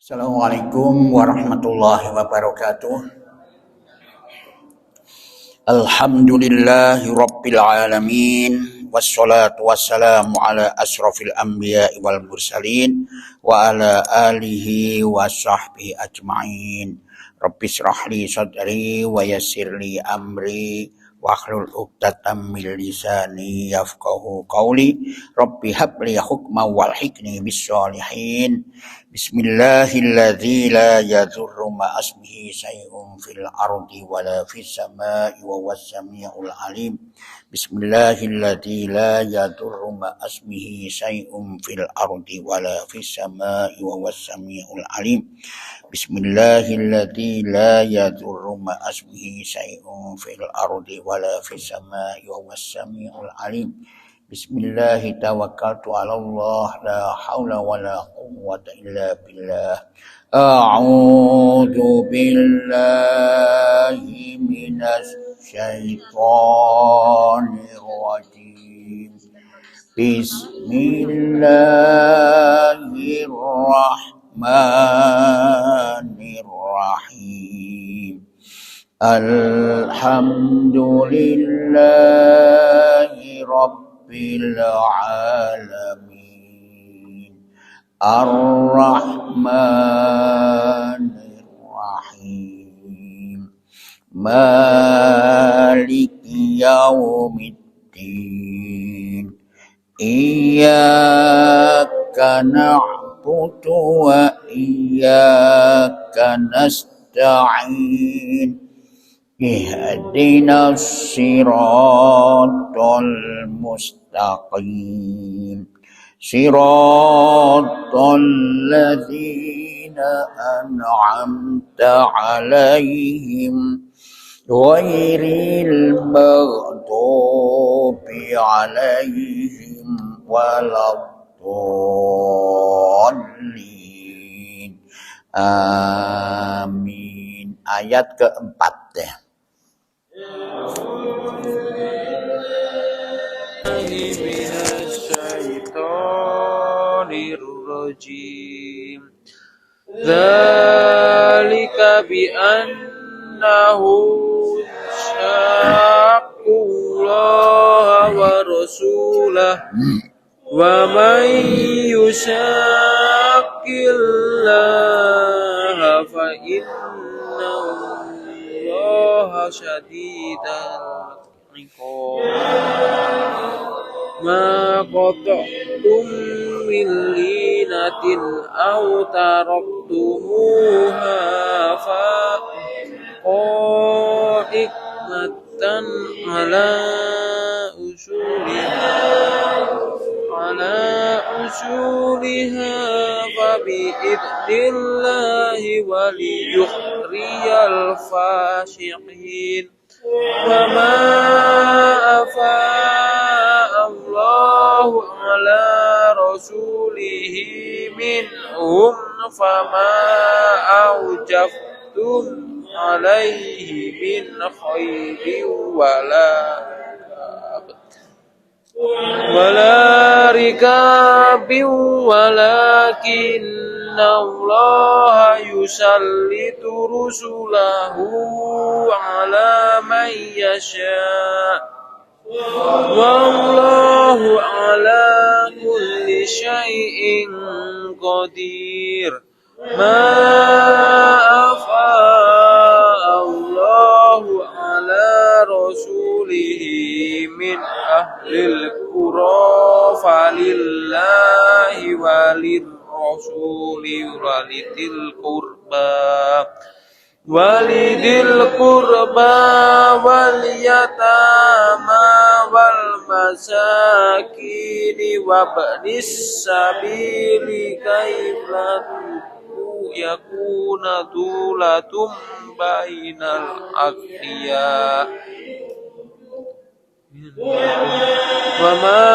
Assalamualaikum warahmatullahi wabarakatuh. Alhamdulillahi rabbil alamin. Wassalatu wassalamu ala asrafil anbiya'i wal mursalin wa ala alihi wa sahbihi ajma'in. Rabbi shrah li sadri wa yassir li amri wahlul 'uqdatam min lisani yafqahu qawli. Rabbi habli hukman walhiqni bis sholihin. Bismillahilladzi la yadurru ma'asmihi syai'un fil ardi wala fis sama'i wa huwas samiul alim. Bismillahilladzi la yadurru ma'asmihi syai'un fil ardi wala fis sama'i wa huwas samiul alim. Bismillahilladzi la yadurru ma'asmihi syai'un fil ardi wala fis sama'i wa huwas samiul alim. Bismillahi tawakkaltu ala Allah la haula wala quwwata illa billah. A'udzu billahi minasy syaithanir rajim. Bismillahirrahmanirrahim. Alhamdulillahi rabbil alamin. Ar-Rahmanir Rahim. Maliki yaumiddin. Iyyaka na'budu wa iyyaka nasta'in. Ihdinas siratal mustaqim. Siratal ladzina an'amta 'alaihim ghairil maghdubi 'alaihim waladdallin. Amin. Ayat keempat ya. Rajim. Dzalika bi annahu syaqqullaha wa rasulahu wa man yushaqillaha fa innallaha syadidul iqab. Ma qata'tum min linatin aw taraktumuha fa qa'ikmatan ala usuliha fa bi'idnillahi waliyukhriyal fasiqin. Wa ma Allahu ala rasulihi minhum fama aujaftum alaihi min khairin wala rikabin walakinna Allah yusallitu rusulahu ala man yasha. Wallahu ala kulli syai'in qadir. Ma afa Allahu ala rasulihi min ahlil qura falillahi walir rasuli walidil qurba wal yatama wal masakini wabnis sabili kaiflatu yakuna dulatum bainal aghniya. Wa ma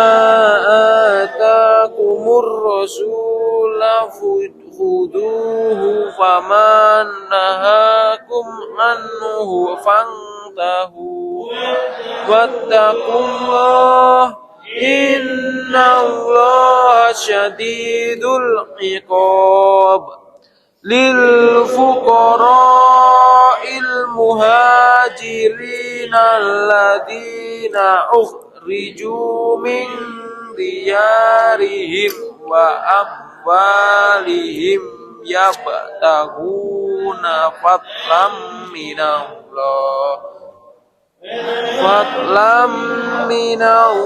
atakumur rasula khuduhu faman nahakum anhu fantahu wattaqullah innallaha syadidul iqab. lil fuqara'il muhajirin alladzina ukhriju min diyarihim wa amwalihim yabtaguna fadlam minallahi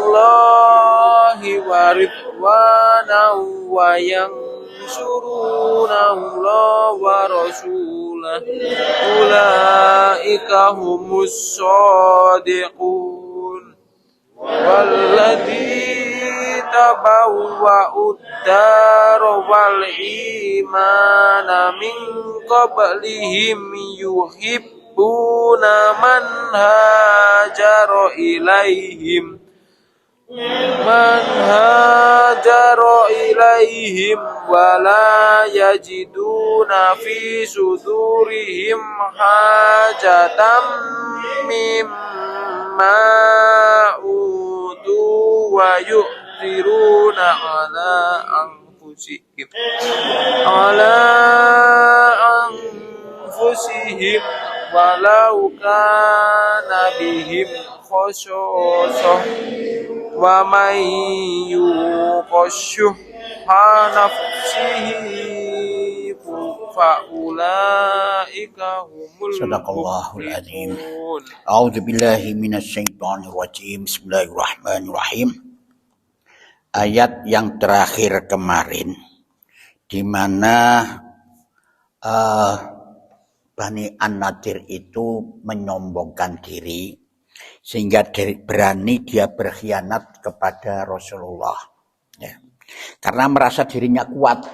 wa ridwanan wa yansuruna Allah wa rasulah ulaika humus shadiqun walladzi tabawwa'ud dar wal imana min qablihim yuhibbuna man hajara ilaihim wa la yajiduna fi sudurihim hajatan mimma utu wa yu'thiruna ala anfusihim walau kana bihim khasasah wa may yuqashuha nafsihi fa ulaika humul Sadaqallahul azim. A'udzu billahi minasyaitonir rajim. Bismillahirrahmanirrahim. Ayat yang terakhir kemarin di mana Bani An-Nadir itu menyombongkan diri sehingga berani dia berkhianat kepada Rasulullah, ya. Karena merasa dirinya kuat.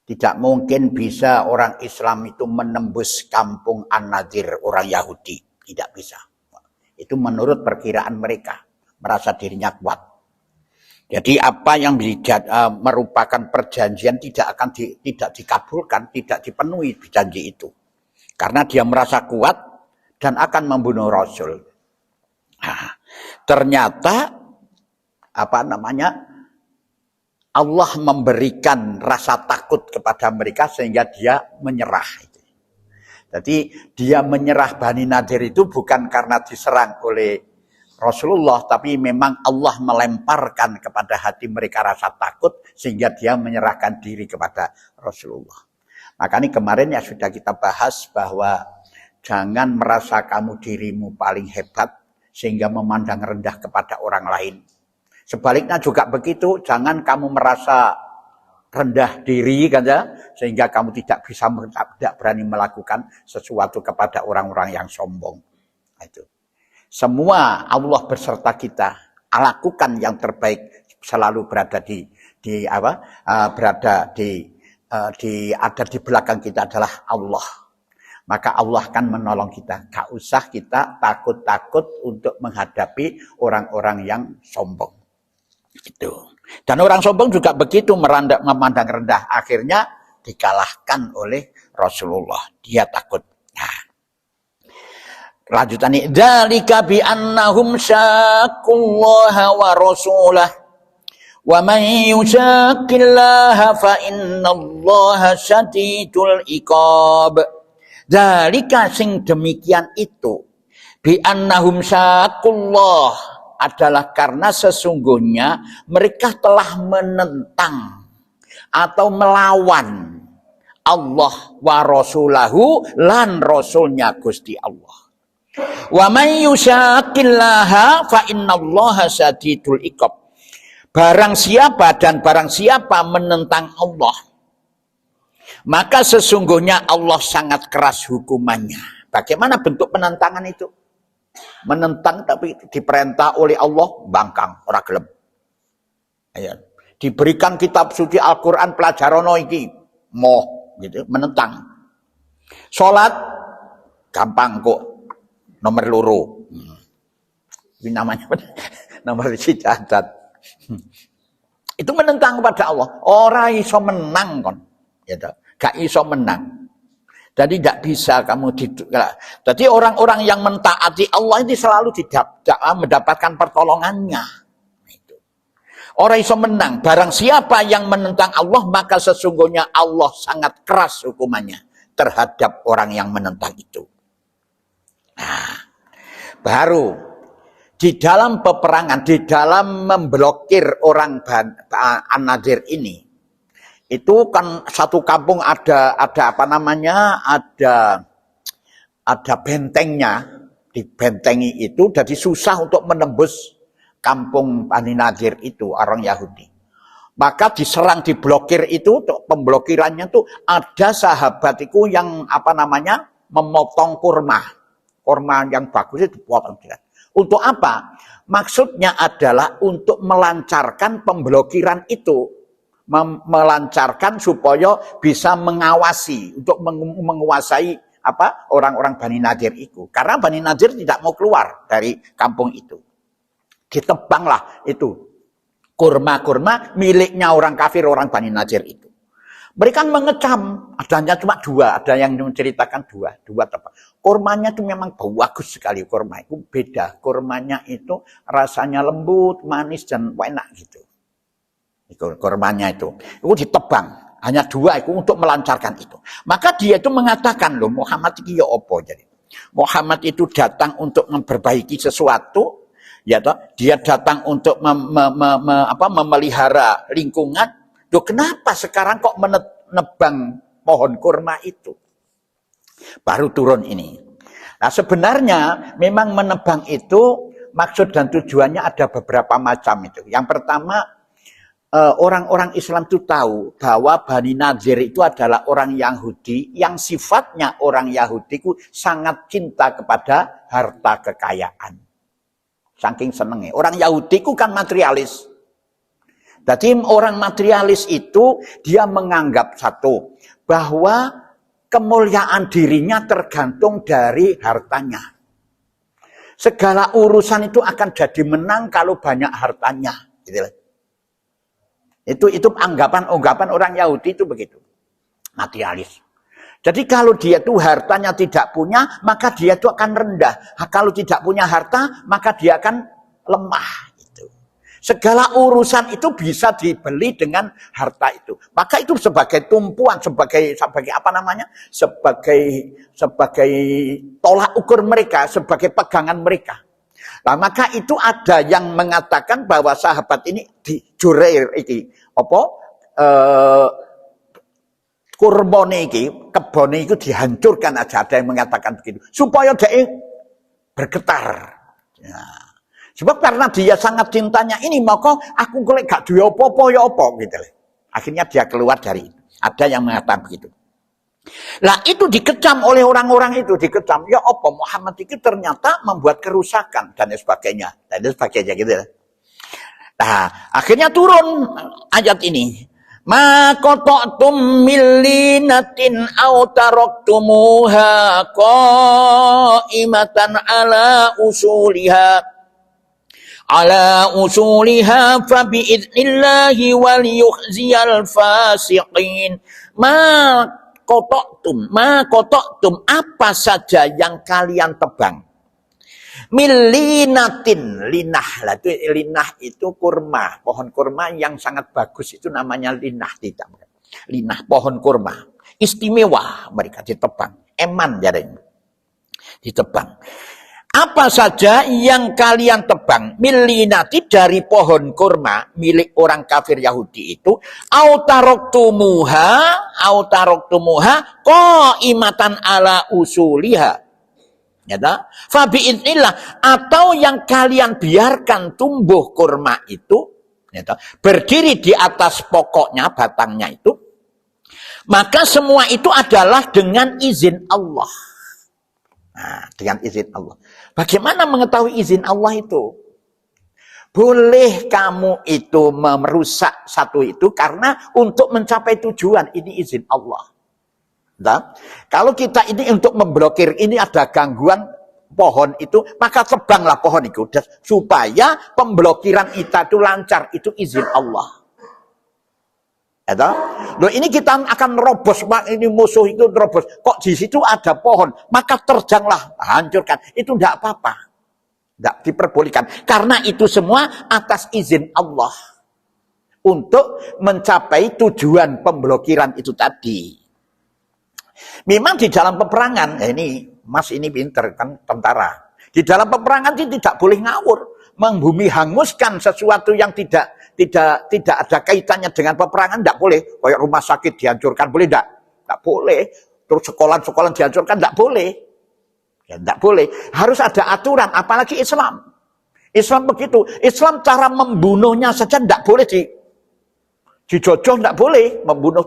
Tidak mungkin bisa orang Islam itu menembus kampung An-Nadir orang Yahudi, tidak bisa. Itu menurut perkiraan mereka, merasa dirinya kuat. Jadi apa yang merupakan perjanjian tidak dikabulkan, tidak dipenuhi janji itu. Karena dia merasa kuat dan akan membunuh Rasul. Nah, ternyata Allah memberikan rasa takut kepada mereka sehingga dia menyerah. Jadi dia menyerah Bani Nadir itu bukan karena diserang oleh Rasulullah, tapi memang Allah melemparkan kepada hati mereka rasa takut sehingga dia menyerahkan diri kepada Rasulullah. Makanya kemarin ya sudah kita bahas bahwa jangan merasa kamu dirimu paling hebat sehingga memandang rendah kepada orang lain. Sebaliknya juga begitu, jangan kamu merasa rendah diri kan ya, sehingga kamu tidak berani melakukan sesuatu kepada orang-orang yang sombong. Itu. Semua Allah beserta kita, lakukan yang terbaik, selalu berada ada di belakang kita adalah Allah. Maka Allah akan menolong kita. Gak usah kita takut-takut untuk menghadapi orang-orang yang sombong. Gitu. Dan orang sombong juga begitu memandang rendah. Akhirnya dikalahkan oleh Rasulullah. Dia takut. Nah. Lanjutannya. Dzalika bi annahum syaqullaha wa rasulah. Wa man yushaqillaha fa innallaha syadidul iqab. Dzalika sing demikian itu bi annahum syaqullah adalah karena sesungguhnya mereka telah menentang atau melawan Allah wa rasulahu lan rasulnya Gusti Allah. Wa may yushaqillaha fa innallaha syadidul iqab. Barang siapa menentang Allah, maka sesungguhnya Allah sangat keras hukumannya. Bagaimana bentuk penentangan itu? Menentang tapi diperintah oleh Allah, bangkang, ora gelem. Ya. Diberikan kitab suci Al-Quran pelajarono iki, moh, gitu, menentang. Salat, gampang kok, nomor loro. Ini namanya nomor cacat. Itu menentang kepada Allah. Orang iso menang kon, gitu. Gak iso menang. Jadi tidak bisa kamu jadi orang-orang yang mentaati Allah ini selalu tidak mendapatkan pertolongannya. Orang iso menang. Barang siapa yang menentang Allah, maka sesungguhnya Allah sangat keras hukumannya terhadap orang yang menentang itu. Nah, baru di dalam peperangan, di dalam memblokir orang An-Nadir ini, itu kan satu kampung ada apa namanya, ada bentengnya, dibentengi itu, jadi susah untuk menembus kampung Bani Nadir itu, orang Yahudi. Maka diserang, diblokir itu, pemblokirannya tuh ada sahabat itu yang apa namanya, memotong kurma yang bagus itu dipotong. Untuk apa? Maksudnya adalah untuk melancarkan pemblokiran itu, melancarkan supaya bisa mengawasi, untuk menguasai apa orang-orang Bani Nadir itu. Karena Bani Nadir tidak mau keluar dari kampung itu. Ditebanglah itu kurma-kurma miliknya orang kafir, orang Bani Nadir itu. Mereka mengecam, adanya cuma dua, ada yang menceritakan dua tebang. Kurmanya itu memang bagus sekali, kurma itu beda. Kurmanya itu rasanya lembut, manis dan enak gitu. Itu kurmanya itu ditebang, hanya dua itu untuk melancarkan itu. Maka dia itu mengatakan, loh Muhammad itu ya opo jadi. Muhammad itu datang untuk memperbaiki sesuatu, ya toh, dia datang untuk memelihara lingkungan. Loh, kenapa sekarang kok menebang pohon kurma itu? Baru turun ini. Nah, sebenarnya memang menebang itu maksud dan tujuannya ada beberapa macam itu. Yang pertama, orang-orang Islam itu tahu bahwa Bani Nadir itu adalah orang Yahudi yang sifatnya orang Yahudi itu sangat cinta kepada harta kekayaan. Saking senengnya. Orang Yahudi itu kan materialis. Jadi orang materialis itu dia menganggap satu, bahwa kemuliaan dirinya tergantung dari hartanya. Segala urusan itu akan jadi menang kalau banyak hartanya. Itu anggapan orang Yahudi itu begitu. Materialis. Jadi kalau dia tuh hartanya tidak punya, maka dia itu akan rendah. Kalau tidak punya harta, maka dia akan lemah. Segala urusan itu bisa dibeli dengan harta itu. Maka itu sebagai tumpuan, sebagai apa namanya? Sebagai tolak ukur mereka, sebagai pegangan mereka. Nah, maka itu ada yang mengatakan bahwa sahabat ini dijurir iki apa? Kurbone iki, kebone itu dihancurkan aja, ada yang mengatakan begitu. Supaya dia bergetar. Ya. Sebab karena dia sangat cintanya ini, maka aku golek gak duwe apa-apa ya apa gitu. Akhirnya dia keluar dari itu. Ada yang mengatakan begitu. Lah itu dikecam oleh orang-orang itu, dikecam. Ya apa Muhammad itu ternyata membuat kerusakan dan sebagainya. Dan sebagainya gitu. Nah, akhirnya turun ayat ini. Ma qata'tum millinatin aw taraktumuha qa'imatan ala usuliha fa bi'idnillahi wal yukhziyal fasiqin. Ma qata'tum apa saja yang kalian tebang. Millinatin, linah. Linah itu kurma, pohon kurma yang sangat bagus itu namanya linah, tidak. Linah pohon kurma. Istimewa mereka ditebang. Eman jadinya. Ditebang. Apa saja yang kalian tebang, millinati dari pohon kurma milik orang kafir Yahudi itu, autaroktumuha qaimatan ala usuliha. Ya ta? Fa bi'idznillah, atau yang kalian biarkan tumbuh kurma itu, ya ta? Berdiri di atas pokoknya, batangnya itu, maka semua itu adalah dengan izin Allah. Nah, dengan izin Allah. Bagaimana mengetahui izin Allah itu? Boleh kamu itu merusak satu itu karena untuk mencapai tujuan, ini izin Allah. Nah, kalau kita ini untuk memblokir, ini ada gangguan pohon itu, maka tebanglah pohon itu supaya pemblokiran kita itu lancar, itu izin Allah. Loh, ini kita akan robos, ini musuh itu robos. Kok di situ ada pohon, maka terjanglah, hancurkan. Itu tidak apa-apa, tidak diperbolehkan. Karena itu semua atas izin Allah. untuk mencapai tujuan pemblokiran itu tadi. Memang di dalam peperangan, ini Mas ini pinter kan tentara. Di dalam peperangan itu tidak boleh ngawur, membumi hanguskan sesuatu yang tidak ada kaitannya dengan peperangan, tidak boleh. Kayak rumah sakit dihancurkan, boleh tidak? Tidak boleh. Terus sekolah-sekolah dihancurkan, tidak boleh. Ya, tidak boleh. Harus ada aturan, apalagi Islam. Islam begitu. Islam cara membunuhnya saja tidak boleh dijojong, tidak boleh membunuh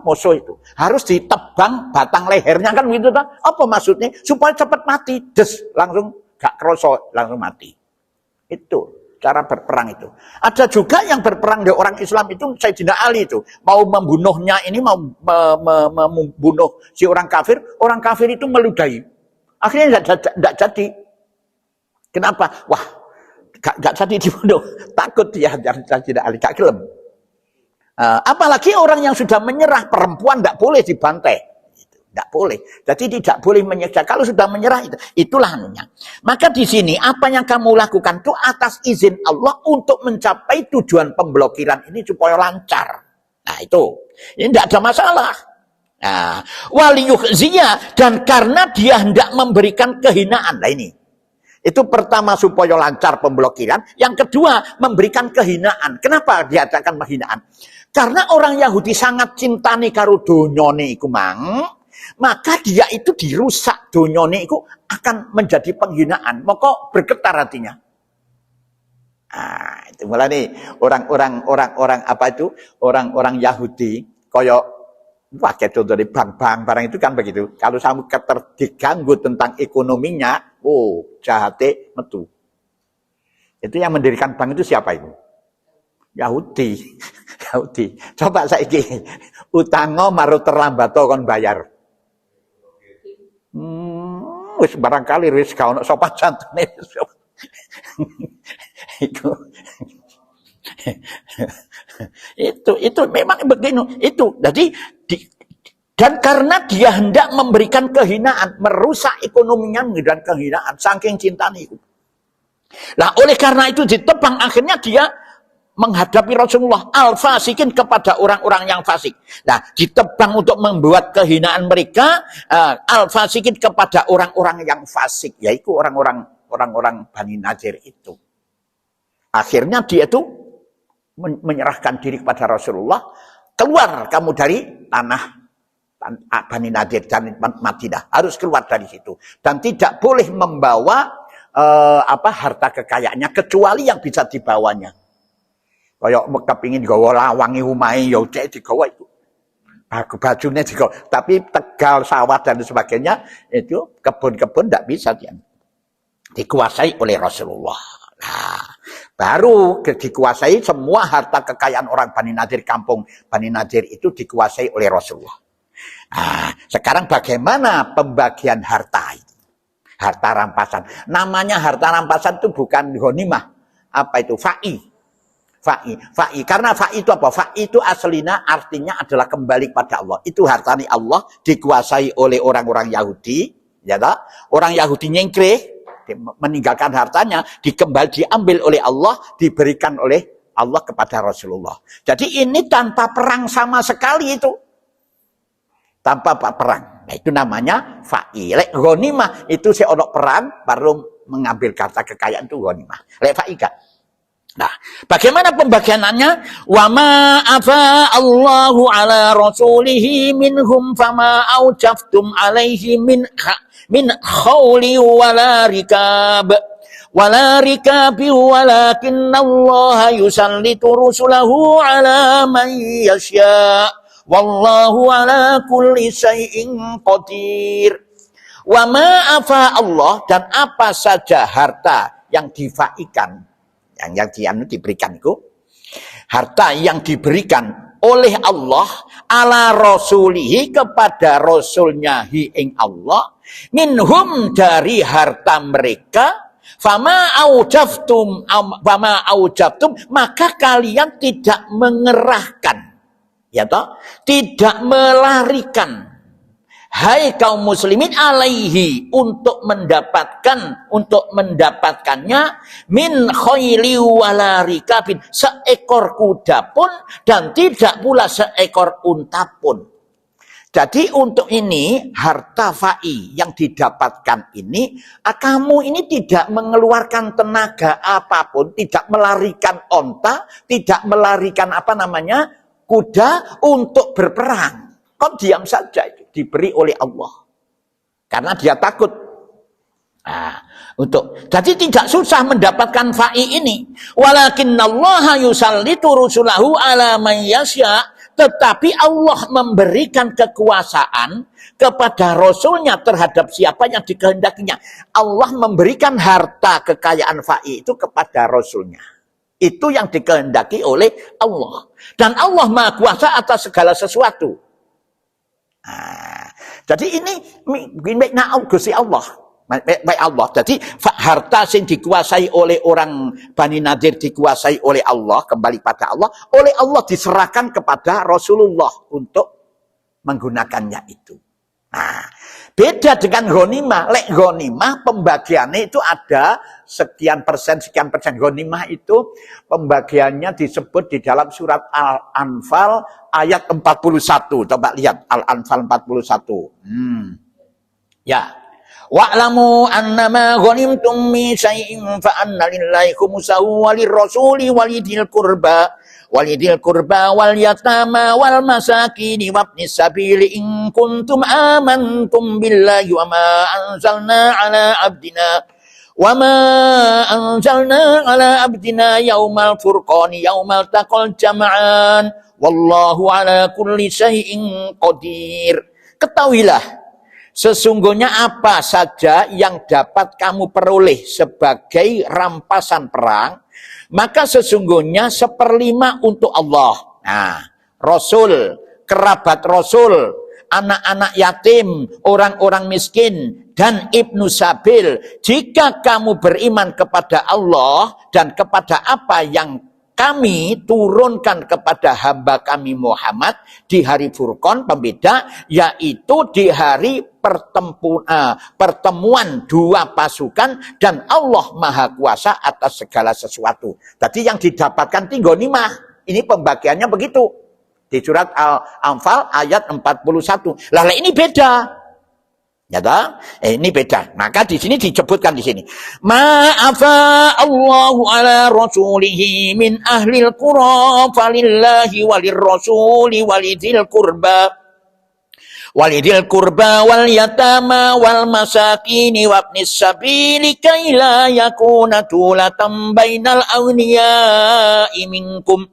musuh itu. Harus ditebang batang lehernya kan gitu kan. Apa maksudnya? Supaya cepat mati. Langsung gak kroso, langsung mati. Itu cara berperang itu. Ada juga yang berperang di orang Islam itu Sayyidina Ali itu. Mau membunuhnya ini, mau membunuh si orang kafir itu meludahi. Akhirnya tidak jadi. Kenapa? Wah, gak jadi dibunuh. Takut dia Sayyidina Ali, gak gelem. Apalagi orang yang sudah menyerah, perempuan tidak boleh dibantai. Tidak boleh. Jadi tidak boleh menyiksa. Kalau sudah menyerah, itulah anunya. Maka di sini, apa yang kamu lakukan itu atas izin Allah untuk mencapai tujuan pemblokiran ini supaya lancar. Nah itu. Ini tidak ada masalah. Nah, waliyukhziyah, dan karena dia hendak memberikan kehinaan. Nah ini. Itu pertama supaya lancar pemblokiran. Yang kedua memberikan kehinaan. Kenapa diadakan kehinaan? Karena orang Yahudi sangat cintani karo donyone iku mang. Maka dia itu dirusak donyone iku akan menjadi penghinaan. Maka bergetar hatinya. Ah, itu mulai nih orang apa itu? Orang Yahudi koyok pakai contoh dari bank-bank barang itu kan begitu. Kalau kamu diganggu tentang ekonominya, jahatnya metu. Itu yang mendirikan bank itu siapa itu? Yahudi. Yahudi. Coba saiki utango maru terlambat kon bayar. Wis barangkali wis gak ono sopan santune. Itu memang begini. Itu jadi dan karena dia hendak memberikan kehinaan, merusak ekonominya dan kehinaan, saking cintanya itu. Nah, oleh karena itu ditebang, akhirnya dia menghadapi Rasulullah al-fasikin kepada orang-orang yang fasik. Nah, ditebang untuk membuat kehinaan mereka, al-fasikin kepada orang-orang yang fasik, yaitu orang-orang Bani Nadir itu. Akhirnya dia itu menyerahkan diri kepada Rasulullah, keluar kamu dari tanah Bani Nadir dan Madinah, harus keluar dari situ dan tidak boleh membawa harta kekayaannya kecuali yang bisa dibawanya. Kayak kepingin gawa lawangi umai ya cek digawa itu. Bajunya digawa, tapi Tegal, sawah dan sebagainya itu kebun-kebun tidak bisa dikuasai oleh Rasulullah. Nah, baru dikuasai semua harta kekayaan orang Bani Nadir, kampung Bani Nadir itu dikuasai oleh Rasulullah. Nah, sekarang bagaimana pembagian harta itu? Harta rampasan. Namanya harta rampasan itu bukan ghanimah. Apa itu? Fa'i. Karena fa'i itu apa? Fa'i itu aslinya artinya adalah kembali kepada Allah. Itu hartanya Allah dikuasai oleh orang-orang Yahudi. Ya tak? Orang Yahudi nyengkreh, meninggalkan hartanya, diambil oleh Allah, diberikan oleh Allah kepada Rasulullah. Jadi ini tanpa perang sama sekali itu. Tanpa perang. Nah, itu namanya fa'i. Lek ghanimah itu seonok perang baru mengambil harta kekayaan itu ghanimah. Lek fa'i kan. Nah, bagaimana pembagiannya? Wa ma afa Allahu ala rasulihi minhum fama aujaftum alaihi min khawli wala rikabi walakinna Allah yusallitu rusulahu ala man yasya. Wallahu ala kulli syai'in qadir. Wa ma afa Allah, dan apa saja harta yang difaikan, yang diberikan itu, harta yang diberikan oleh Allah ala rasulihi kepada rasulnya ing Allah, minhum dari harta mereka, fama aujabtum maka kalian tidak mengerahkan, ya toh, tidak melarikan Hai kaum muslimin alaihi, untuk mendapatkannya min khayli wala rikabin, seekor kuda pun dan tidak pula seekor unta pun. Jadi untuk ini harta fai yang didapatkan ini, kamu ini tidak mengeluarkan tenaga apapun, tidak melarikan onta, tidak melarikan kuda untuk berperang. Kau diam saja, itu diberi oleh Allah karena dia takut. Jadi tidak susah mendapatkan fai ini. Walakinnallaha yusallitu rusulahu ala man yasya. Tetapi Allah memberikan kekuasaan kepada Rasulnya terhadap siapa yang dikehendakinya. Allah memberikan harta kekayaan fai itu kepada Rasulnya. Itu yang dikehendaki oleh Allah. Dan Allah Maha Kuasa atas segala sesuatu. Jadi ini Gusti Allah. Baik Allah. Jadi harta yang dikuasai oleh orang Bani Nadir dikuasai oleh Allah, kembali pada Allah, oleh Allah diserahkan kepada Rasulullah untuk menggunakannya itu. Beda dengan ghanimah. Lek ghanimah pembagiannya itu ada sekian persen. Ghanimah itu pembagiannya disebut di dalam surat Al-Anfal ayat 41. Coba lihat Al-Anfal 41. Ya. Wa'lamu annama ghanimtum min syai'in fa anna lillahi khumsahu wa lirrasuli walidil qurba wal yatama wal masakin wabnis sabili in kuntum amantum billahi wa ma anzalna ala abdina yaumal furqani yaumal taqal jam'an wallahu ala kulli syai'in qadir. Ketahuilah, sesungguhnya apa saja yang dapat kamu peroleh sebagai rampasan perang, maka sesungguhnya 1/5 untuk Allah. Rasul, kerabat Rasul, anak-anak yatim, orang-orang miskin, dan ibnu sabil. Jika kamu beriman kepada Allah dan kepada apa yang kami turunkan kepada hamba kami Muhammad di hari Furqan, pembeda, yaitu di hari pertemuan dua pasukan, dan Allah Maha Kuasa atas segala sesuatu. Jadi yang didapatkan ghanimah, ini pembagiannya begitu. Di surat Al-Anfal ayat 41. Lah ini beda. Ya toh? Ini beda. Maka di sini disebutkan di sini. Ma'afa Allahu ala rasulihi min ahlil qura falillahi walir rasuli walidil qurba wal yatama wal masakini wabnis sabili kaila yakuna tulatan bainal awniya'i minkum.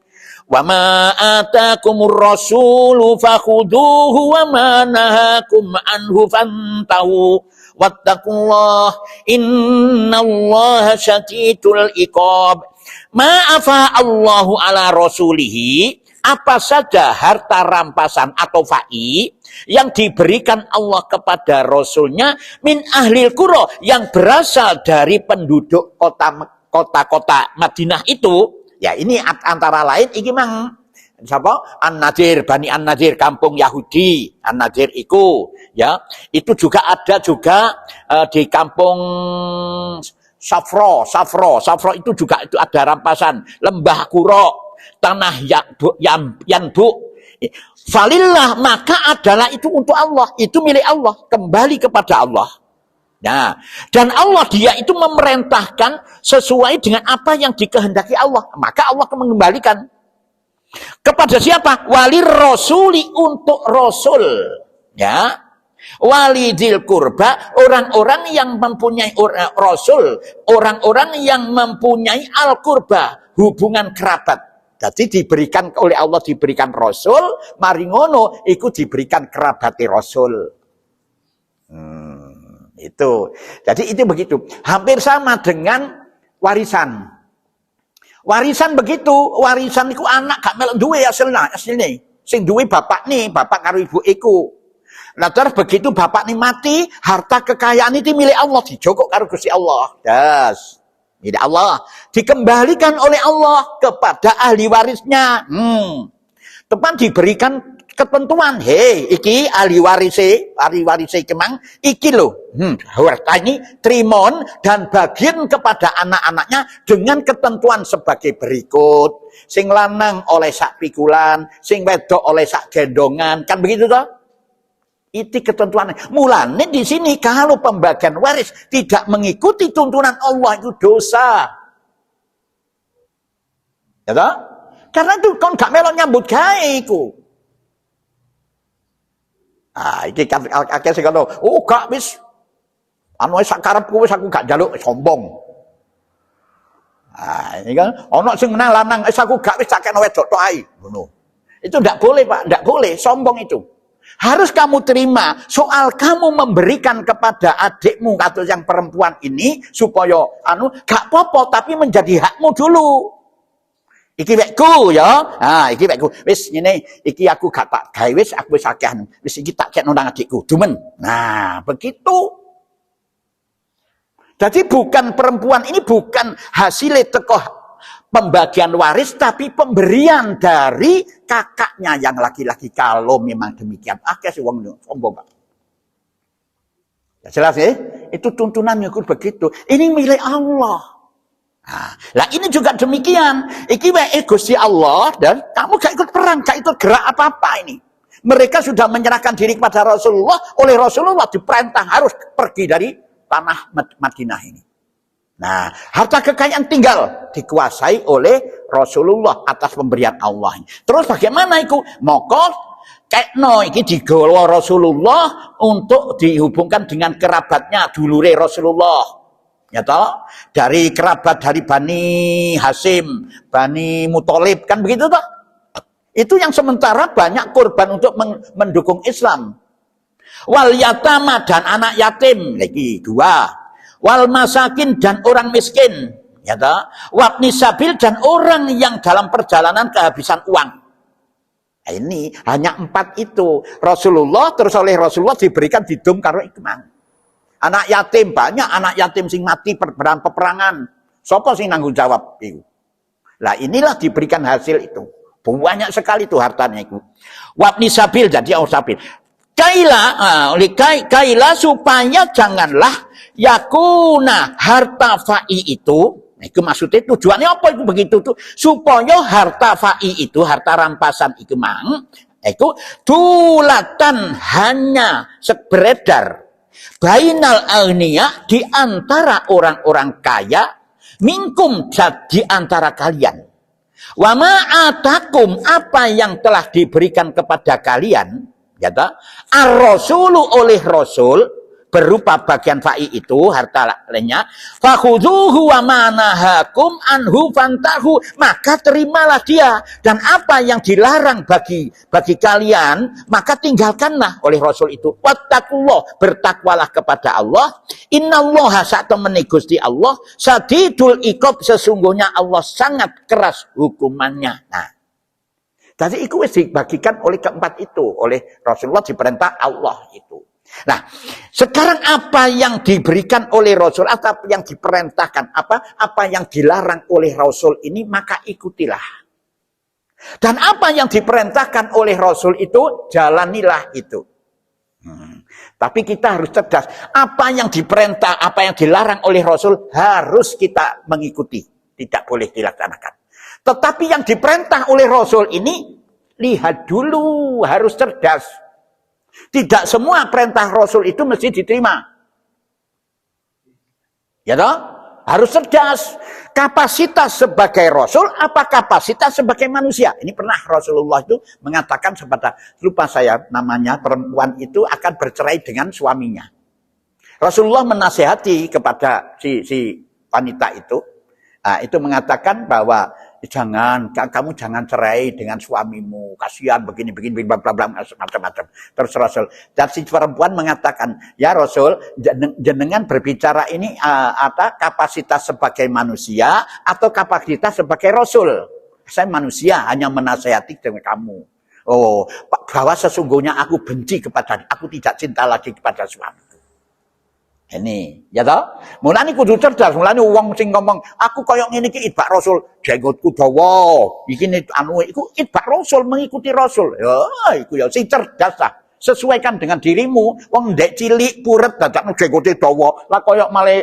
Wa ma atakumur rasulu fakhuduhu wa ma nahakum anhu fantahu wattaqullah innallaha syadidul iqab. Ma'afa Allahu ala rasulihi, apa saja harta rampasan atau fai yang diberikan Allah kepada Rasulnya min ahlil qura, yang berasal dari penduduk kota-kota Madinah itu. Ya ini antara lain iki mang siapa? An-Nadir, Bani An-Nadir, kampung Yahudi. An-Nadir itu ya, itu juga ada di kampung Safro itu juga itu ada rampasan. Lembah Kuro, tanah Yanbu. Falillah, maka adalah itu untuk Allah, itu milik Allah, kembali kepada Allah. Nah, dan Allah dia itu memerintahkan sesuai dengan apa yang dikehendaki Allah. Maka Allah mengembalikan kepada siapa? Walir rasuli, untuk Rasul. Ya. Walidil kurba, orang-orang yang mempunyai Rasul, orang-orang yang mempunyai al-kurba, hubungan kerabat. Jadi diberikan oleh Allah, diberikan Rasul, maringono ikut diberikan kerabati Rasul. Itu. Jadi itu begitu. Hampir sama dengan warisan. Warisan begitu. Warisan itu anak gak melok duwe asline. Sing duwe bapak nih, bapak karo ibu iku. Nah terus begitu bapak nih mati, harta kekayaan itu milik Allah, dijogok karo Gusti Allah. Das. Milik Allah. Dikembalikan oleh Allah kepada ahli warisnya. Tepat diberikan ketentuan, hei, iki ahli warise kemang, iki lho, harta ini trimon dan bagian kepada anak-anaknya dengan ketentuan sebagai berikut. Sing lanang oleh sak pikulan, sing wedok oleh sak gendongan, kan begitu toh? Itu ketentuan. Mulanya di sini kalau pembagian waris tidak mengikuti tuntunan Allah itu dosa. Ya toh? Karena itu kon gak melok nyambut gawe iku. Ah, iki akeh sing ngono. Oh, gak wis anu sak karepku wis aku gak njaluk sombong. Ah, ini kan ono sing menang lanang wis aku gak wis cakekno wedok tok ae, ngono. Itu ndak boleh, Pak, ndak boleh sombong itu. Harus kamu terima soal kamu memberikan kepada adikmu atau yang perempuan ini supaya anu gak popo tapi menjadi hakmu dulu. Iki wekku ya. Ah, iki wekku. Wis ngene, iki aku gak tak gawe wis aku wis akeh. Wis iki tak kekno nang adikku. Dumen. Nah, begitu. Jadi bukan perempuan ini bukan hasil teko pembagian waris tapi pemberian dari kakaknya yang laki-laki kalau memang demikian. Akeh sih wong sombong, Pak. Ya jelas ya? Itu tuntunannya begitu. Ini milik Allah. Nah ini juga demikian. Iki wae Gusti Allah dan kamu gak ikut perang, gak ikut gerak apa-apa ini. Mereka sudah menyerahkan diri kepada Rasulullah, oleh Rasulullah diperintah harus pergi dari tanah Madinah ini. Nah, harta kekayaan tinggal dikuasai oleh Rasulullah atas pemberian Allah. Terus bagaimana itu? Maka kekno iki digawa Rasulullah untuk dihubungkan dengan kerabatnya, dulure Rasulullah. Ya toh, dari kerabat dari Bani Hasim, Bani Muthalib, kan begitu toh? Itu yang sementara banyak korban untuk mendukung Islam. Wal yatama dan anak yatim, lagi dua. Wal masakin dan orang miskin, ya toh? Wabni sabil dan orang yang dalam perjalanan kehabisan uang. Nah, ini hanya 4 itu. Rasulullah terus oleh Rasulullah diberikan didum karo ikman. Anak yatim, banyak anak yatim sing mati dalam peperangan. Sopo sing nanggung jawab itu? Lah inilah diberikan hasil itu. Banyak sekali itu hartanya itu. Wabni sabil jadi orang sabil. Kaila supaya janganlah yakuna harta fa'i itu. Itu maksudnya tujuannya apa itu begitu tuh? Supaya harta fa'i itu, harta rampasan itu mang, itu tulatan hanya beredar bainal agniya di antara orang-orang kaya minkum di antara kalian. Wa ma'atakum apa yang telah diberikan kepada kalian, ya ta? Ar-rasulu oleh rasul berupa bagian fa'i itu harta lainnya, fakhudhuhu wa manahakum anhu fantahu, maka terimalah dia dan apa yang dilarang bagi kalian maka tinggalkanlah oleh rasul itu. Wattaqullah, bertakwalah kepada Allah. Innallaha sa'tamani Gusti Allah sadidul iqab, sesungguhnya Allah sangat keras hukumannya. Nah, jadi itu dibagikan oleh keempat itu, oleh Rasulullah diperintah Allah itu. Nah, sekarang apa yang diberikan oleh Rasul atau yang diperintahkan, apa yang dilarang oleh Rasul ini, maka ikutilah. Dan apa yang diperintahkan oleh Rasul itu, jalanilah itu. Tapi kita harus cerdas. Apa yang diperintah, apa yang dilarang oleh Rasul harus kita mengikuti, tidak boleh dilaksanakan. Tetapi yang diperintah oleh Rasul ini, lihat dulu, harus cerdas. Tidak semua perintah Rasul itu mesti diterima. Ya toh? Harus cerdas. Kapasitas sebagai Rasul, apa kapasitas sebagai manusia? Ini pernah Rasulullah itu mengatakan kepada, lupa saya namanya, perempuan itu akan bercerai dengan suaminya. Rasulullah menasihati kepada si wanita itu mengatakan bahwa kamu jangan cerai dengan suamimu, kasihan begini bla bla bla macam-macam. Terus Rasul dan si perempuan mengatakan, ya Rasul, jenengan berbicara ini kapasitas sebagai manusia atau kapasitas sebagai Rasul? Saya manusia, hanya menasihati dengan kamu. Oh, bahwa sesungguhnya aku benci aku tidak cinta lagi kepada suamiku. Ini, ya toh? Mulane kudu cerdas, mulane wong sing ngomong, aku koyo ngene iki itbak Rasul, jenggotku dawa. Iki anu iku itbak Rasul, mengikuti Rasul. Ya, iku ya sing cerdas lah. Sesuaikan dengan dirimu. Wong ndek cilik puret dadakno jenggote dawa, lah koyo male.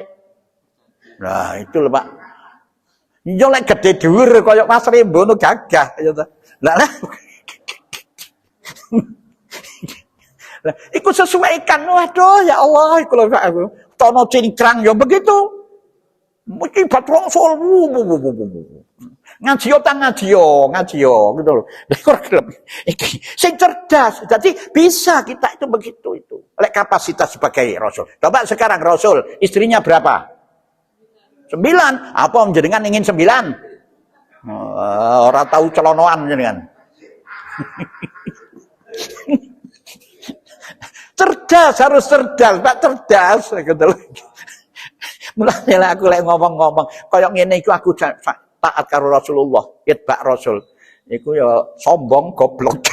Nah, itu lho, Pak. Yo lek gede dhuwur koyo Mas Rembo no gagah ya toh. Lah Lah, ikut sesuaikan. Waduh, ya Allah, iku lho aku. Tono cingkrang ya begitu. Iki bat Rasul. Ngaji yo gitu loh. Iki sing cerdas. Jadi bisa kita itu begitu itu. Lek kapasitas sebagai Rasul. Coba sekarang Rasul, istrinya berapa? 9. Apa jenengan ingin 9? Ora tahu celonoan jenengan. Cerdas, harus cerdas, Pak, cerdas gitu loh. Mulane lah aku lek ngomong-ngomong koyo ngene iku aku taat karo Rasulullah, itbak Rasul. Iku ya sombong goblok.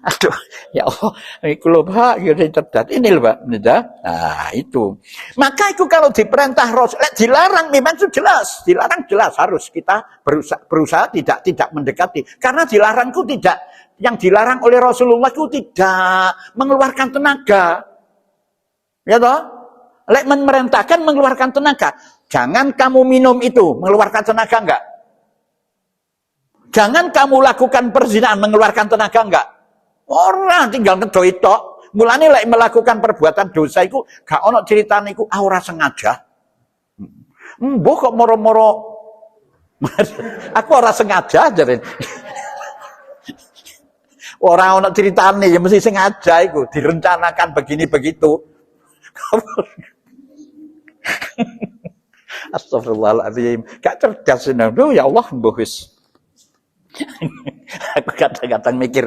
Aduh, ya Allah, iku lho Pak, ya cerdas. Ini lho Pak, nah itu. Maka itu kalau diperintah Rasul, dilarang memang itu jelas, dilarang jelas harus kita berusaha tidak mendekati. Karena dilarang itu tidak, yang dilarang oleh Rasulullah itu tidak mengeluarkan tenaga. Ya toh? Lek memerintahkan mengeluarkan tenaga. Jangan kamu minum itu, mengeluarkan tenaga enggak? Jangan kamu lakukan perzinahan, mengeluarkan tenaga enggak? Orang tinggal ngedoy tok. Mulane lek melakukan perbuatan dosa iku gak ono ceritane iku ora sengaja. Mbok kok moro-moro aku ora sengaja jare. Ora ono ceritane ya mesti sengaja iku, direncanakan begini begitu. Astagfirullahaladzim. Gak cerdas ini. Ya Allah, mbahus. Aku kadang-kadang mikir.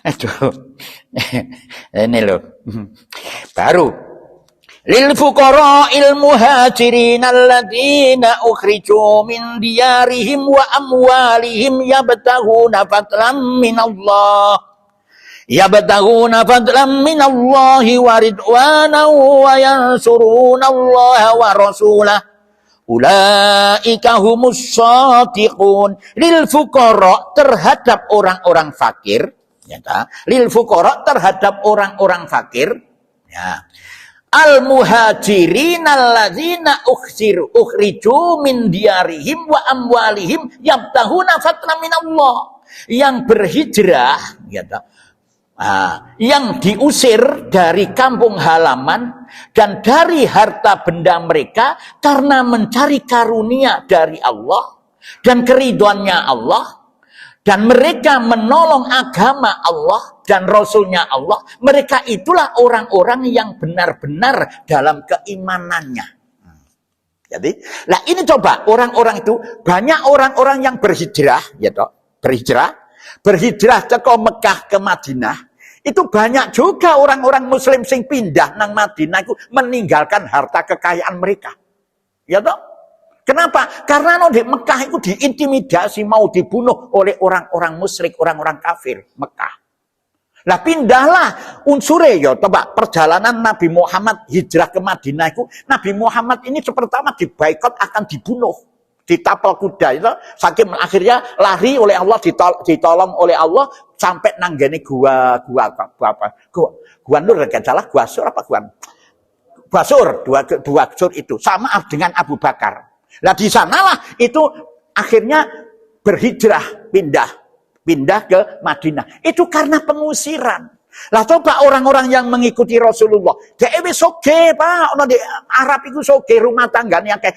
Aduh. Ini loh. Baru. Lil fuqara'il muhajirin alladziina ukhriju min diyarihim wa amwalihim yabtaghuna fadlan minallah. Yabtaghuna fadlan minallahi wa ridwanahu wa yansuruna Allah wa rasulahu. Ulaika humus shadiqun. Lil fuqara, terhadap orang-orang fakir, ya ta? Lil fuqara, terhadap orang-orang fakir, ya. Al muhajirin alladzina ukhriju min diyarihim wa amwalihim yabtaghuna fadlan minallah. Yang berhijrah, ya ta? Yang diusir dari kampung halaman dan dari harta benda mereka karena mencari karunia dari Allah dan keriduannya Allah, dan mereka menolong agama Allah dan Rasulnya Allah. Mereka itulah orang-orang yang benar-benar dalam keimanannya. Jadi, nah ini coba orang-orang itu, banyak orang-orang yang berhijrah, ya toh, berhijrah ke Mekah ke Madinah. Itu banyak juga orang-orang muslim sing pindah nang Madinah itu meninggalkan harta kekayaan mereka. Ya toh? Kenapa? Karena di Mekah itu diintimidasi, mau dibunuh oleh orang-orang musyrik, orang-orang kafir Mekah. Lah pindahlah unsure ya, coba perjalanan Nabi Muhammad hijrah ke Madinah itu, Nabi Muhammad ini pertama dibaikot akan dibunuh. Ditapel kuda itu, saking akhirnya lari oleh Allah, ditolong oleh Allah sampai nanggani gua Nur gak salah, gua Sur apa dua Sur itu sama dengan Abu Bakar. Nah di sanalah itu akhirnya berhijrah pindah ke Madinah. Itu karena pengusiran. Lah coba orang-orang yang mengikuti Rasulullah, dhewe soge Pak, ono di Arab itu soge, rumah tanggane akeh,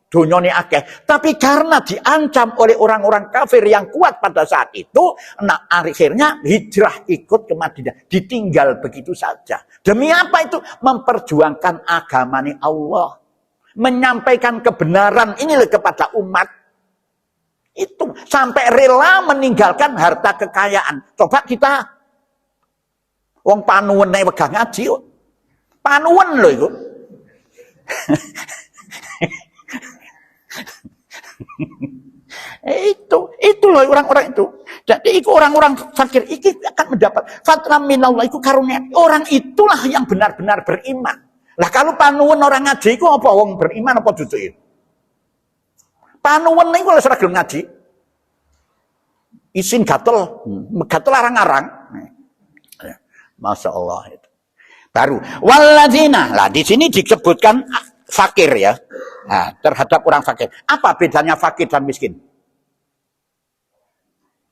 dunyane akeh. Tapi karena diancam oleh orang-orang kafir yang kuat pada saat itu, nah akhirnya hijrah ikut ke Madinah, ditinggal begitu saja. Demi apa itu? Memperjuangkan agamanya Allah, menyampaikan kebenaran ini kepada umat. Itu sampai rela meninggalkan harta kekayaan. Coba kita wong panuwen nek wegah ngaji, panuwen lho iku. Itu loh orang-orang itu. Jadi itu orang-orang fakir itu akan mendapat fadlan minallah, itu karunia. Orang itulah yang benar-benar beriman. Lah kalau panuwun orang ngaji itu apa wong beriman apa duduke? Panuwun niku lho ora gelem ngaji. Isin gatel arang-arang. Masya Allah itu. Baru walladzina. Lah di sini disebutkan fakir ya. Nah, terhadap orang fakir. Apa bedanya fakir dan miskin?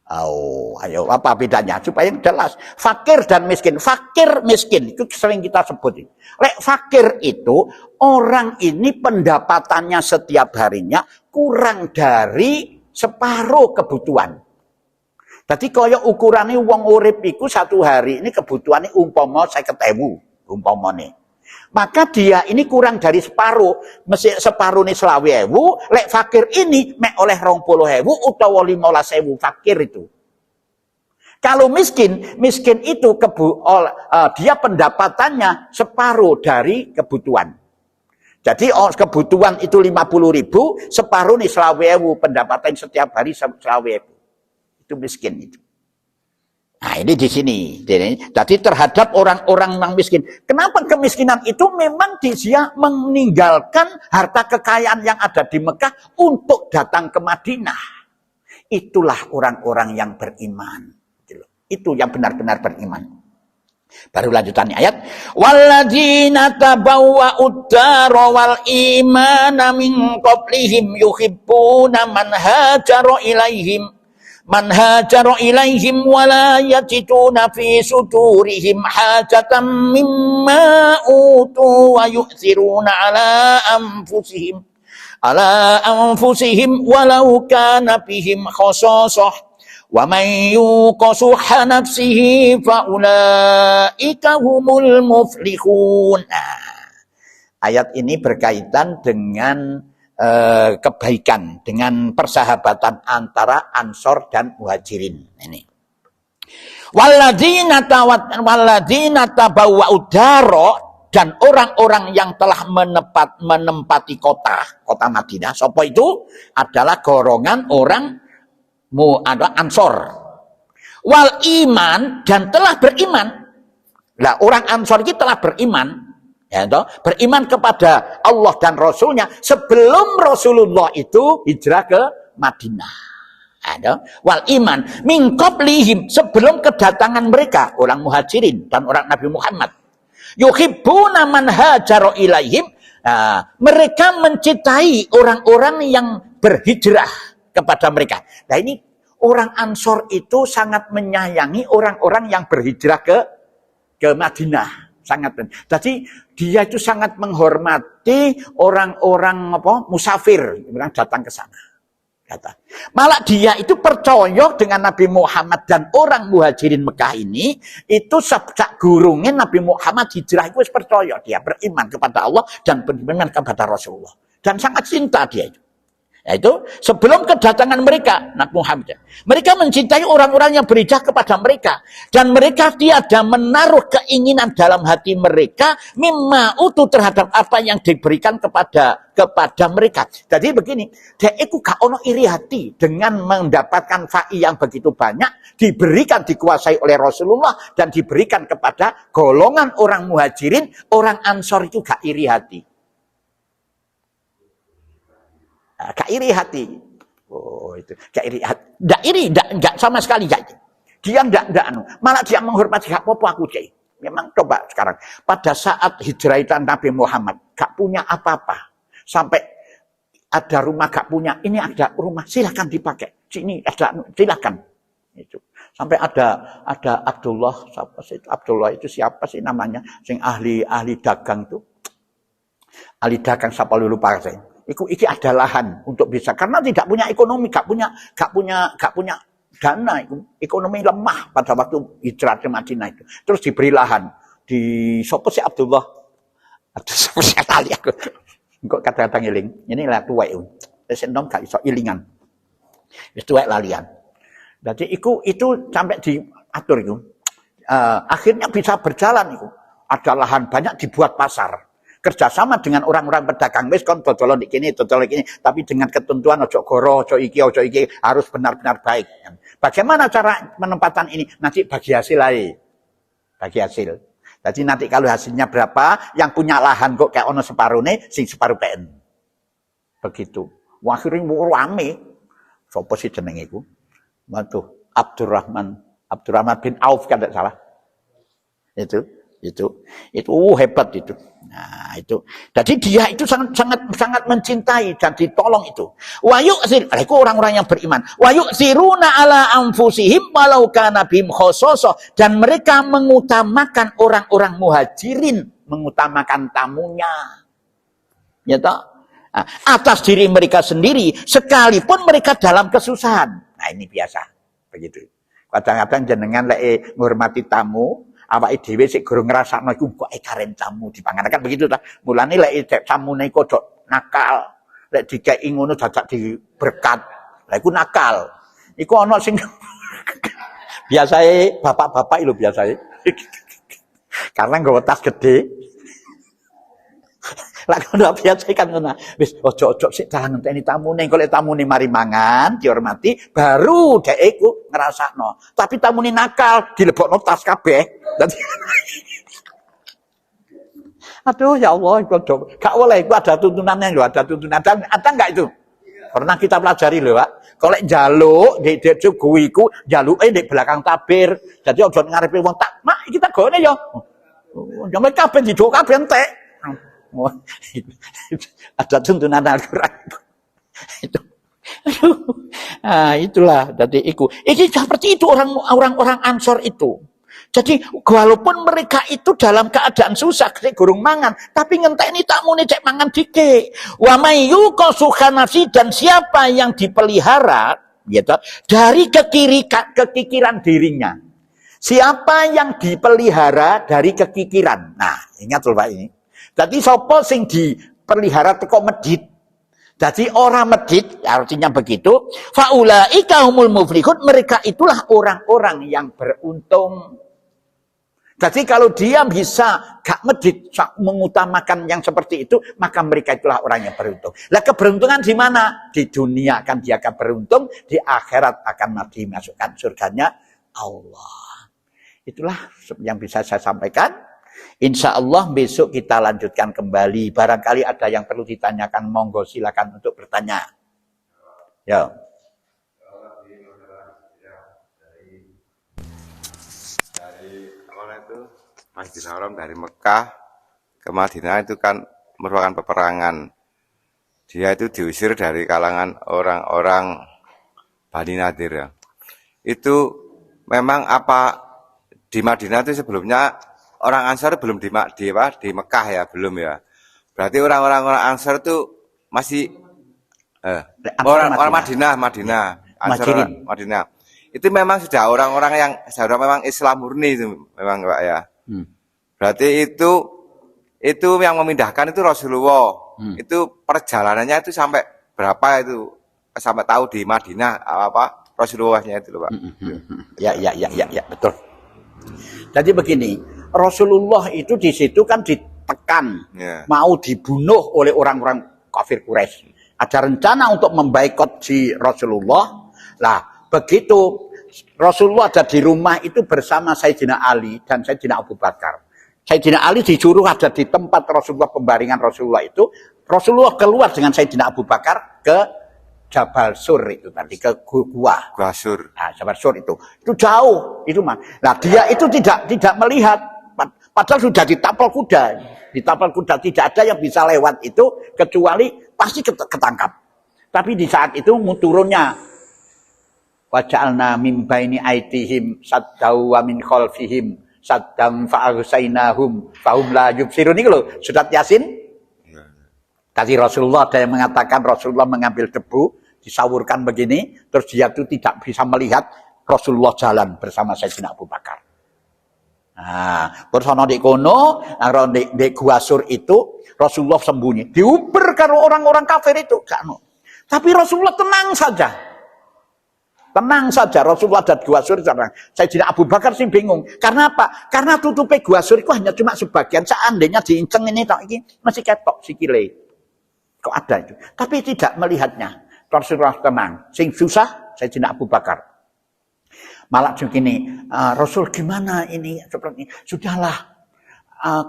Ayo apa bedanya supaya jelas. Fakir dan miskin. Fakir miskin itu sering kita sebut. Lek fakir itu orang ini pendapatannya setiap harinya kurang dari separuh kebutuhan. Jadi kaya ukurannya wong urip iku satu hari ini kebutuhannya umpama 50.000 umpamane. Maka dia ini kurang dari separuh, mesti separuh ini 20.000, lek fakir ini mek oleh 20.000 utawa 15.000 fakir itu. Kalau miskin itu dia pendapatannya separuh dari kebutuhan. Jadi kebutuhan itu 50.000, separuh nih 20.000 pendapatan setiap hari 20.000. Itu miskin itu. Nah ini di sini. Jadi terhadap orang-orang yang miskin. Kenapa kemiskinan itu memang dia meninggalkan harta kekayaan yang ada di Mekah untuk datang ke Madinah. Itulah orang-orang yang beriman. Itu yang benar-benar beriman. Baru lanjutannya ayat. Walladzina tabawwa'ud dara wal imana min qablihim yuhibbuna man hajara ilaihim wa la yajiduna fi sudurihim hajatan mimma utu wa yu'thiruna ala anfusihim walau kana bihim khasasah wa man yuqa shuhha nafsihi fa ulaika humul muflihun. Ayat ini berkaitan dengan kebaikan, dengan persahabatan antara Ansor dan Muhajirin. Ini. Walladzina tabawwa'ud dara, dan orang-orang yang telah menempati kota Madinah. Sapa itu? Adalah golongan orang Ansor. Wal iman, dan telah beriman. Lah orang Ansor ini telah beriman. Ya, beriman kepada Allah dan Rasulnya sebelum Rasulullah itu hijrah ke Madinah. Wal iman min qablihim, sebelum kedatangan mereka orang Muhajirin dan orang Nabi Muhammad. Yuhibbuna man hajara ilaihim, mereka mencintai orang-orang yang berhijrah kepada mereka. Nah ini orang Ansor itu sangat menyayangi orang-orang yang berhijrah ke Madinah. Sangat. Jadi dia itu sangat menghormati orang-orang musafir yang datang ke sana. Malah dia itu percaya dengan Nabi Muhammad dan orang Muhajirin Mekah ini, itu sejak gurungnya Nabi Muhammad hijrah itu percaya, dia beriman kepada Allah dan beriman kepada Rasulullah dan sangat cinta dia itu. Yaitu sebelum kedatangan mereka Nabi Muhammad, mereka mencintai orang-orang yang berhijrah kepada mereka, dan mereka tiada menaruh keinginan dalam hati mereka mimma utu, terhadap apa yang diberikan kepada mereka. Jadi begini, dia itu gak ono iri hati dengan mendapatkan fa'i yang begitu banyak, diberikan, dikuasai oleh Rasulullah dan diberikan kepada golongan orang Muhajirin. Orang Ansor itu gak iri hati. Gak iri hati. Oh, itu gak iri hati. Gak iri, gak sama sekali gak. Dia gak malah dia menghormati, gak apa-apa aku cai. Memang coba sekarang pada saat hijrah Nabi Muhammad gak punya apa-apa. Sampai ada rumah gak punya, ini ada rumah silakan dipakai. Sini ada, silakan. Itu. Sampai ada Abdullah, siapa sih itu? Abdullah itu siapa sih namanya? Sing ahli dagang itu. Ahli dagang siapa lupa saya. Iki ada lahan untuk bisa, karena tidak punya ekonomi, gak punya dana, ekonomi lemah pada waktu hijrah ke Madinah itu. Terus diberi lahan di sopo si Abdullah, aduh sopo si tali aku, kok kata-kata ngiling, ini lah tuwek itu, senong gak iso ilingan, itu tuwek lalian. Jadi itu sampai diatur itu, akhirnya bisa berjalan itu, ada lahan banyak dibuat pasar. kerjasama dengan orang-orang pedagang wis kon dodol iki kene, dodol iki, tapi dengan ketentuan ojo goro, ojo iki harus benar-benar baik. Bagaimana cara penempatan ini? Nanti bagi hasil aja. Bagi hasil. Jadi nanti kalau hasilnya berapa, yang punya lahan kok kayak ono separuhnya, sing separuh PN. Begitu. Wah, akhirnya rame. Sopo sih jenenge iku? Waduh, Abdurrahman bin Auf kan tidak salah. Itu hebat itu. Nah, itu. Jadi dia itu sangat mencintai dan ditolong itu. Wa yu'sir, itu orang-orang yang beriman. Wa yu'siruna ala anfusihim walau kana bihim khososo, dan mereka mengutamakan orang-orang muhajirin, mengutamakan tamunya. Ya toh? Nah, atas diri mereka sendiri sekalipun mereka dalam kesusahan. Nah, ini biasa. Begitu. Kadang-kadang jenengan lek ngurmati tamu, awake dhewe sik gurung ngrasakno iku kok karen tamu dipangan kan begitu ta. Mulane lek tamune kodok nakal, lek dikeki ngono dadak diberkat. Lah iku nakal. Iku ana sing biasae bapak-bapak lho biasae. Karena nggawa tas gede. Lah kono biasa kan ngono. Wis ojo-ojo sik dalan ngenteni tamune, kok lek tamune mari mangan, dihormati, baru dhek iku ngrasakno. Tapi tamune nakal, dilebokno tas kabeh. Dadi aduh ya Allah, iku gak boleh, iku ada tuntunannya lho, ada tuntunan. Ada enggak itu? Pernah kita pelajari lho, Pak. Kalau njaluk ndek cukup iku njaluke ndek belakang tabir. Jadi ojo ngarepe wong tak, "Mak, kita gone ya." Jangan kabeh diduk kabeh entek. Ada tuntunan Al-Quran itu. Itulah jadi ini seperti itu orang-orang Ansor itu. Jadi walaupun mereka itu dalam keadaan susah, gurung mangan, tapi ngenteni takmune cek mangan dike. Wa may yuqasuha nafsi, dan siapa yang dipelihara gitu dari kekikiran dirinya. Siapa yang dipelihara dari kekikiran. Nah, ingat loh Pak ini. Jadi sopo sing dipelihara teko medit. Jadi orang medit artinya begitu. Faulaika humul muflihun, mereka itulah orang-orang yang beruntung. Jadi kalau dia bisa gak medit mengutamakan yang seperti itu, maka mereka itulah orang yang beruntung. Lah keberuntungan di mana? Di dunia akan dia akan beruntung, di akhirat akan dimasukkan surganya Allah. Itulah yang bisa saya sampaikan. Insya Allah besok kita lanjutkan kembali. Barangkali ada yang perlu ditanyakan, monggo silakan untuk bertanya. Ya. Dari awalnya itu Masjidil Haram dari Mekah ke Madinah itu kan merupakan peperangan. Dia itu diusir dari kalangan orang-orang Bani Nadir ya. Itu memang apa di Madinah itu sebelumnya orang Ansar belum di Mekah ya, belum ya. Berarti orang-orang Ansar itu masih orang Madinah, Ansar Madinah. Itu memang sudah orang-orang yang sudah memang Islam murni itu memang Pak ya. Berarti itu yang memindahkan itu Rasulullah. Itu perjalanannya itu sampai berapa itu? Sampai tahu di Madinah apa Rasulullahnya itu loh Pak. Ya, betul. Jadi begini, Rasulullah itu di situ kan ditekan, mau dibunuh oleh orang-orang kafir Quraisy. Ada rencana untuk membaikot si Rasulullah. Lah, begitu Rasulullah ada di rumah itu bersama Sayyidina Ali dan Sayyidina Abu Bakar. Sayyidina Ali disuruh ada di tempat Rasulullah, pembaringan Rasulullah itu. Rasulullah keluar dengan Sayyidina Abu Bakar ke Jabal Sur itu tadi, ke Gua Sur. Nah, Jabal Sur itu jauh itu mah. Nah, dia itu tidak melihat. Padahal sudah ditapal kuda, tidak ada yang bisa lewat itu kecuali pasti ketangkap. Tapi di saat itu turunnya waja'alna min baini aitihim saddaw wa min khalfihim saddam fa'agsainahum fahum la yubsirun. Ini loh surat Yasin. Tadi Rasulullah ada yang mengatakan Rasulullah mengambil debu, disawurkan begini, terus dia itu tidak bisa melihat Rasulullah jalan bersama Sayyidina Abu Bakar. Nah, bersama di kono, di Gua Sur itu Rasulullah sembunyi, diuber karo orang-orang kafir itu, Tapi Rasulullah tenang saja. Tenang saja, Rasulullah dan Gua Sur tenang. Sayyidina Abu Bakar sih bingung. Karena apa? Karena tutupe Gua Sur itu hanya cuma sebagian. Seandainya diinceng ini tok iki masih ketok sikile. Kok ada itu? Tapi tidak melihatnya. Rasulullah tenang. Sing susah Sayyidina Abu Bakar. Malah begini, Rasul gimana ini? Seperti ini. Sudahlah,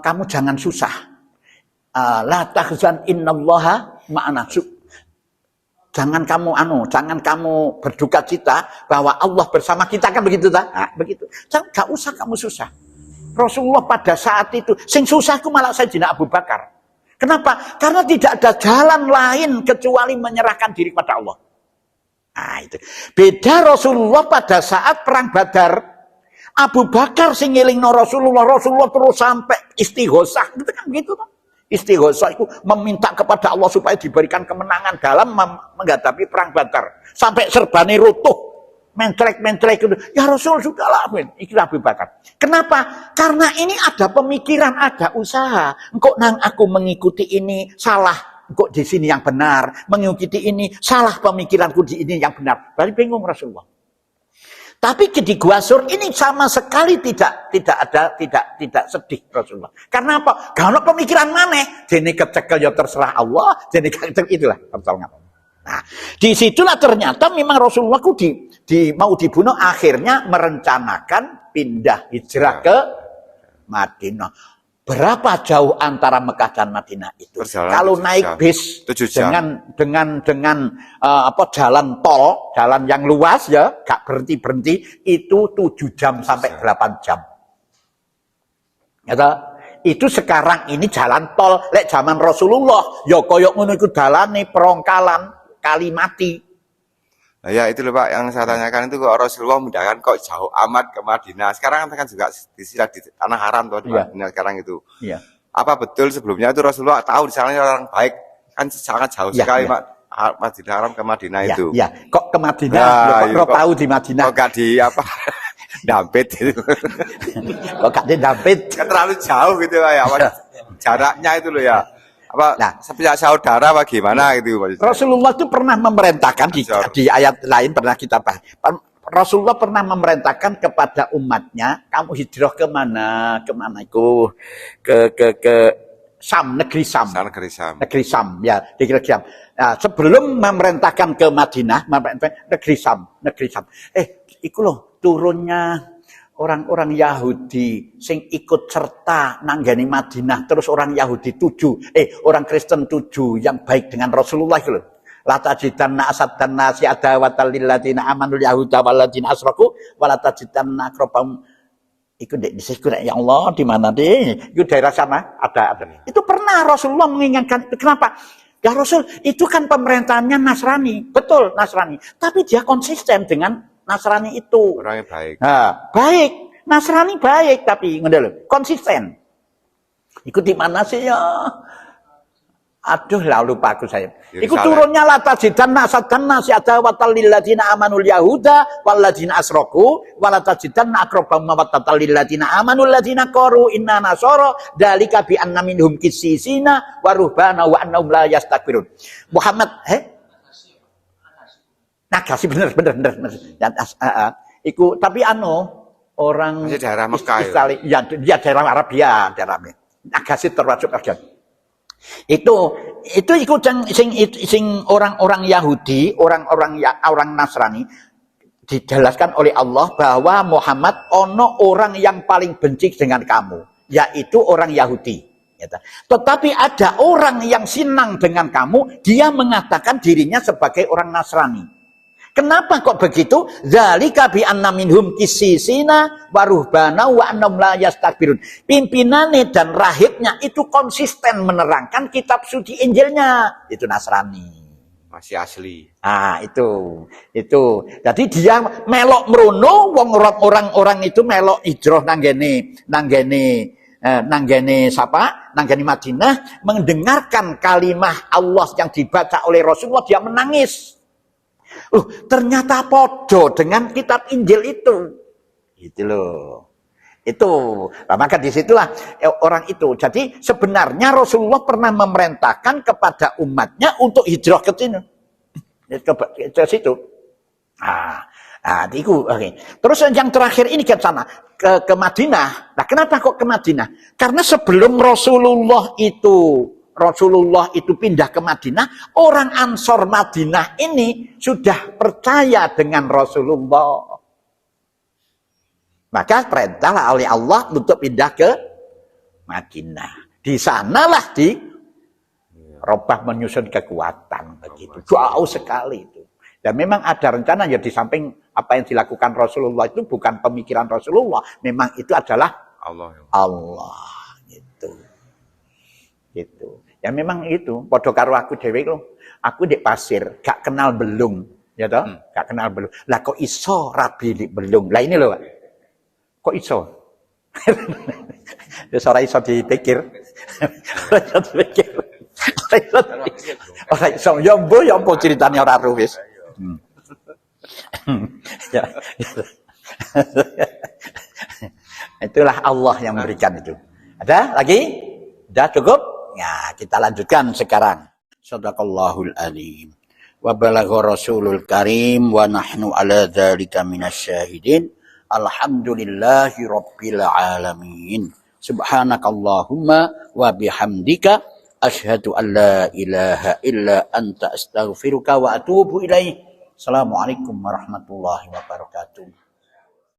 kamu jangan susah. La tahzan innallaha ma'ana. Jangan kamu berduka cita bahwa Allah bersama kita, kan begitu tak? Nah, begitu. Jangan, gak usah kamu susah. Rasulullah pada saat itu, sing susah itu malah Sayyidina Abu Bakar. Kenapa? Karena tidak ada jalan lain kecuali menyerahkan diri kepada Allah. Nah, itu. Beda Rasulullah pada saat perang Badar, Abu Bakar sing ngelingno Rasulullah terus sampai istighosah, gitu kan begitu kan? Istighosah itu meminta kepada Allah supaya diberikan kemenangan dalam menghadapi perang Badar. Sampai serbane runtuh, mencrek itu. Ya Rasul sudahlah, itu Abu Bakar. Kenapa? Karena ini ada pemikiran, ada usaha. Engkau nang aku mengikuti ini salah, engkau di sini yang benar. Mengikuti ini salah, pemikiranku di ini yang benar. Berarti bingung Rasulullah. Tapi di Gua Sur ini sama sekali tidak sedih Rasulullah. Karena apa? Kalau pemikiran mana? Jadi kecekel ya terserah Allah, jadi itulah pertolongan. Nah, disitulah ternyata memang Rasulullah mau dibunuh, akhirnya merencanakan pindah hijrah ke Madinah. Berapa jauh antara Mekah dan Madinah itu? Kalau naik bis dengan jalan tol, jalan yang luas ya, gak berhenti itu 7 jam sampai 8 jam. Ya, itu sekarang ini jalan tol, lek zaman Rasulullah, ya koyok ngono iku dalane perongkalan Kalimati. Nah, ya itu loh Pak, yang saya tanyakan itu kok Rasulullah mudahkan kok jauh amat ke Madinah. Sekarang kan juga di tanah haram tuh di Madinah sekarang itu. Iya. Apa betul sebelumnya itu Rasulullah tahu di sana orang baik, kan sangat jauh sekali Pak, Masjidil Haram ke Madinah itu. Iya. Kok ke Madinah? Kok tahu di Madinah? Kok gak di apa? Dampit itu. Kok gak di Dampit? Kan terlalu jauh gitu Pak ya. Jaraknya itu loh ya. Apa seperti saudara apa gimana gitu Rasulullah itu pernah memerintahkan di ayat lain pernah kita bahas. Rasulullah pernah memerintahkan kepada umatnya, kamu hijrah ke mana itu ke Sam, negeri Sam ya, negeri Sam. Nah, sebelum memerintahkan ke Madinah, negeri Sam. Iku loh turunnya orang-orang Yahudi sing ikut serta nanggani Madinah, terus orang Yahudi 7, orang Kristen 7 yang baik dengan Rasulullah itu loh. La tajidanna asaddanna si adawatan lil ladzina amanul yahuda wal ladzina asraku wa la tajidanna aqrabahum. Iku di situ ya Allah di mana deh? Itu daerah sana ada. Itu pernah Rasulullah mengingatkan. Kenapa? Ya Rasul, itu kan pemerintahannya Nasrani. Betul, Nasrani. Tapi dia konsisten dengan Nasrani itu. Orangnya baik. Nah, baik. Nasrani baik tapi konsisten. Ikut di mana sih ya? Aduh, lah lupa aku saya. Ikut turunnya la tajidanna asaddanna si adawatan lil ladzina amanul yahuda wal ladzina asraku wa la tajidanna aqrabahum mawaddatan lil ladzina amanul ladzina qalu inna nasara dalika bi anna minhum qissisina wa ruhbana wa annahum la yastakbirun. Muhammad Nagasi bener. Iku tapi orang daerah Mekah ya daerah Arabia, daerah Nagasi termasuk bagian. Itu sing orang-orang Yahudi, orang Nasrani dijelaskan oleh Allah bahwa Muhammad orang yang paling benci dengan kamu, yaitu orang Yahudi. Tetapi ada orang yang senang dengan kamu, dia mengatakan dirinya sebagai orang Nasrani. Kenapa kok begitu? Zalika bi anna minhum qissisina wa ruhbana wa annahum la yastakbirun. Pimpinannya dan rahibnya itu konsisten menerangkan kitab suci Injilnya. Itu Nasrani. Masih asli. Itu. Jadi dia melok merono, wong orang-orang itu melok hijrah nanggene Madinah, mendengarkan kalimah Allah yang dibaca oleh Rasulullah, dia menangis. Ternyata podo dengan kitab Injil itu. Gitu loh. Maka disitulah orang itu. Jadi sebenarnya Rasulullah pernah memerintahkan kepada umatnya untuk hijrah ke sini. Ke situ. Nah, itu oke. Terus yang terakhir ini ke sana, ke Madinah. Nah, kenapa kok ke Madinah? Karena sebelum Rasulullah itu pindah ke Madinah, orang Ansor Madinah ini sudah percaya dengan Rasulullah. Maka perintahlah oleh Allah untuk pindah ke Madinah. Di sanalah Robah menyusun kekuatan begitu. Jauh sekali itu. Dan memang ada rencana ya di samping apa yang dilakukan Rasulullah itu bukan pemikiran Rasulullah. Memang itu adalah Allah gitu. Gitu. Ya memang itu. Podo karo aku dhewe lho. Aku di pasir, gak kenal belung, ya toh? Gak kenal belung. Lah kok iso rabi di belung? Lah ini loh, Pak. Kok iso? Ya ora iso dipikir. Ora iso dipikir. Ora iso ya mbo ceritane ora ro wis. Ya. Itulah Allah yang memberikan itu. Ada lagi? Sudah cukup? Ya, kita lanjutkan sekarang. Shadaqallahul alim. Wa balagha rasulul karim wa nahnu ala dzalika minasyahidin. Alhamdulillahi rabbil alamin. Subhanakallahumma wa bihamdika asyhadu an la ilaha illa anta astaghfiruka wa atubu ilaik. Assalamualaikum warahmatullahi wabarakatuh.